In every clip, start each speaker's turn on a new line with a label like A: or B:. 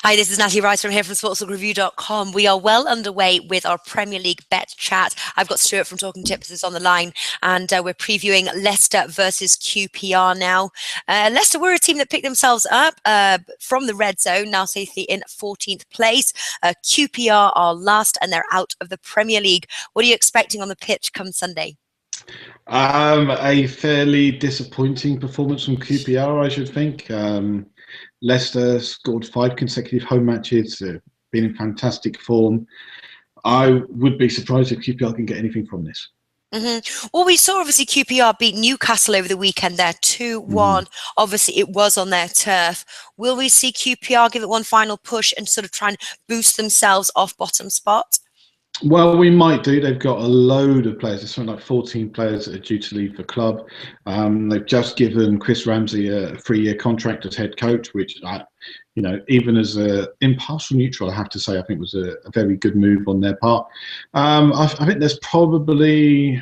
A: Hi, this is Natalie Rice from here from sportsreview.com. We are well underway with our Premier League bet chat. I've got Stuart from Talking Tips on the line, and we're previewing Leicester versus QPR now. Leicester were a team that picked themselves up from the red zone, now safely in 14th place. QPR are last, and they're out of the Premier League. What are you expecting on the pitch come Sunday?
B: A fairly disappointing performance from QPR, I should think. Leicester scored 5 consecutive home matches, been in fantastic form. I would be surprised if QPR can get anything from this.
A: Well, we saw obviously QPR beat Newcastle over the weekend there, 2-1. Obviously, it was on their turf. Will we see QPR give it one final push and sort of try and boost themselves off bottom spot?
B: Well, we might do. They've got a load of players. There's something like 14 players that are due to leave the club. They've just given Chris Ramsey a 3-year contract as head coach, which, even as an impartial neutral, I have to say, I think was a very good move on their part. I think there's probably,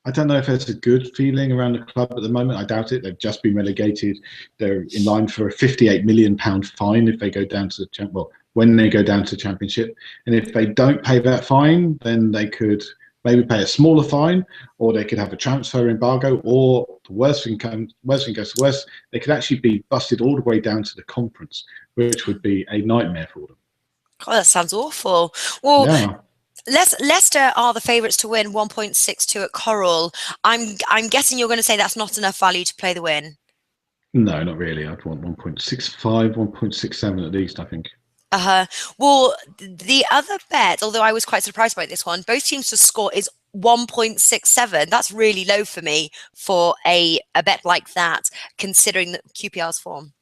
B: I don't know if there's a good feeling around the club at the moment. I doubt it. They've just been relegated. They're in line for a £58 million fine if they go down to the when they go down to the Championship. And if they don't pay that fine, then they could maybe pay a smaller fine, or they could have a transfer embargo, or the worst thing goes to worst, they could actually be busted all the way down to the conference, which would be a nightmare for them.
A: God, that sounds awful. Well, yeah. Leicester are the favourites to win, 1.62 at Coral. I'm guessing you're going to say that's not enough value to play the win.
B: No, not really. I'd want 1.65, 1.67 at least, I think.
A: Well, the other bet, although I was quite surprised by this one, both teams to score is 1.67. That's really low for me for a bet like that, considering QPR's form.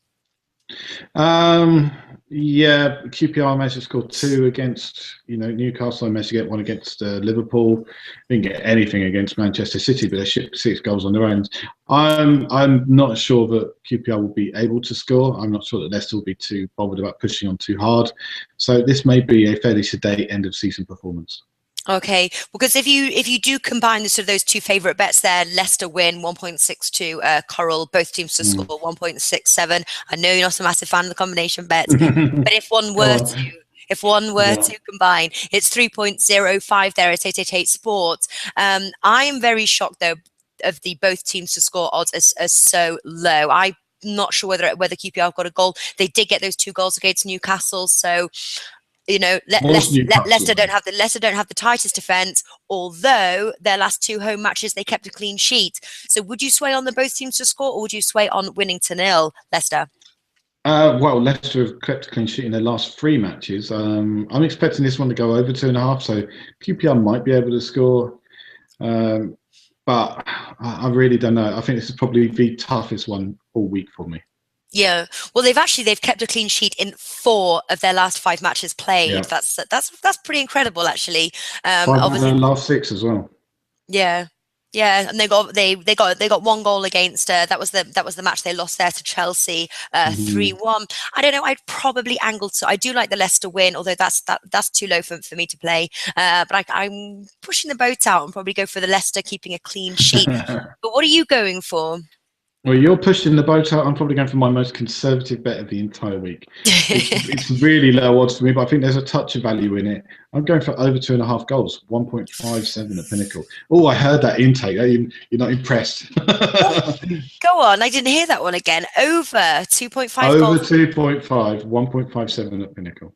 B: Yeah, QPR managed to score 2 against Newcastle. I managed to get 1 against Liverpool. Didn't get anything against Manchester City, but they shipped 6 goals on their own. I'm not sure that QPR will be able to score. I'm not sure that Leicester will be too bothered about pushing on too hard. So this may be a fairly sedate end of season performance.
A: Okay, because if you do combine those 2 favourite bets there, Leicester win 1.62, Coral, both teams to score 1.67. I know you're not a massive fan of the combination bets, but if one were to combine, it's 3.05 there at 888 Sports. I am very shocked though of the both teams to score odds as so low. I'm not sure whether QPR got a goal. They did get those 2 goals against Newcastle, so. Leicester don't have the tightest defence, although their last 2 home matches they kept a clean sheet. So would you sway on the both teams to score, or would you sway on winning 2-0, Leicester?
B: Well, Leicester have kept a clean sheet in their last 3 matches. I'm expecting this one to go over 2.5, so QPR might be able to score. But I really don't know. I think this is probably the toughest one all week for me.
A: Yeah, well, they've kept a clean sheet in 4 of their last 5 matches played. Yeah. That's pretty incredible, actually.
B: 5 of their last 6 as well.
A: Yeah, and they got 1 goal against. That was the match they lost there to Chelsea, 3-1. I don't know. I'd probably angle to. I do like the Leicester win, although that's too low for me to play. But I'm pushing the boat out and probably go for the Leicester keeping a clean sheet. But what are you going for?
B: Well, you're pushing the boat out. I'm probably going for my most conservative bet of the entire week. It's really low odds for me, but I think there's a touch of value in it. I'm going for over 2.5 goals, 1.57 at Pinnacle. Oh, I heard that intake. You're not impressed.
A: Go on. I didn't hear that one again. Over 2.5
B: over
A: goals.
B: Over 2.5, 1.57 at Pinnacle.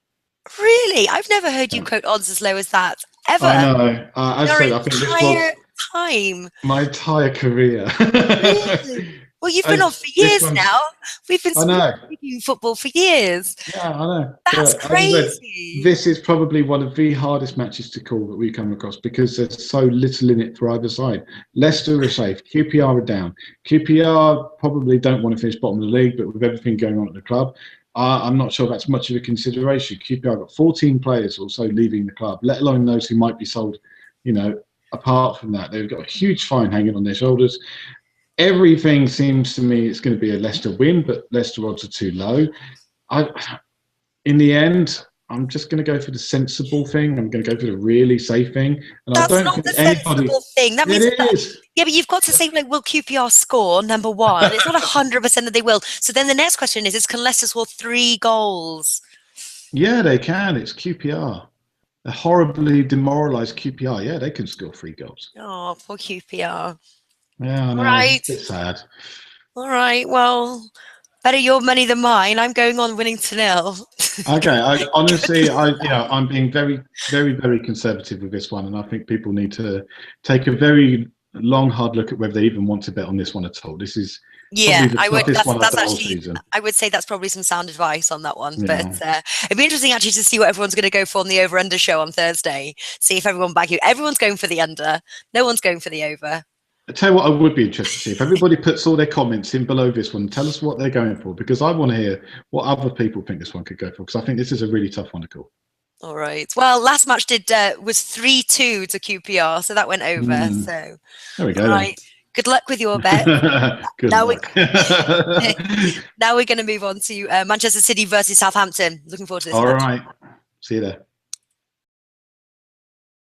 A: Really? I've never heard you quote odds as low as that, ever.
B: I know. I think this was my entire career.
A: Really? Well, you've been on for years now. We've been speaking football for years.
B: Yeah, I know.
A: That's crazy.
B: This is probably one of the hardest matches to call that we come across because there's so little in it for either side. Leicester are safe. QPR are down. QPR probably don't want to finish bottom of the league, but with everything going on at the club, I'm not sure that's much of a consideration. QPR got 14 players also leaving the club, let alone those who might be sold, apart from that. They've got a huge fine hanging on their shoulders. Everything seems to me it's going to be a Leicester win, but Leicester odds are too low. In the end, I'm just going to go for the sensible thing. I'm going to go for the really safe thing. And
A: that's not the sensible thing. That means yeah, but you've got to say, will QPR score, number one? It's not 100% that they will. So then the next question is can Leicester score 3 goals?
B: Yeah, they can. It's QPR. A horribly demoralised QPR. Yeah, they can score 3 goals.
A: Oh, poor QPR.
B: Yeah, I
A: All
B: know. It's
A: right.
B: a bit sad.
A: All right. Well, better your money than mine. I'm going on winning to nil.
B: Okay, I
A: Good.
B: honestly, I'm being very, very, very conservative with this one, and I think people need to take a very long, hard look at whether they even want to bet on this one at all. This is
A: Yeah,
B: probably the
A: I would.
B: toughest one of
A: That's
B: the whole
A: actually.
B: season.
A: I would say that's probably some sound advice on that one. But
B: Yeah.
A: it'd be interesting actually to see what everyone's going to go for on the over/under show on Thursday. See if everyone back you. Everyone's going for the under. No one's going for the over.
B: I tell you what, I would be interested to see if everybody puts all their comments in below this one. Tell us what they're going for, because I want to hear what other people think this one could go for. Because I think this is a really tough one to call.
A: All right. Well, last match was 3-2 to QPR, so that went over. So,
B: There we go.
A: all
B: Then.
A: right. Good luck with your bet.
B: Good
A: Now
B: luck.
A: now we're going to move on to Manchester City versus Southampton. Looking forward to this
B: All
A: match.
B: right. See you there.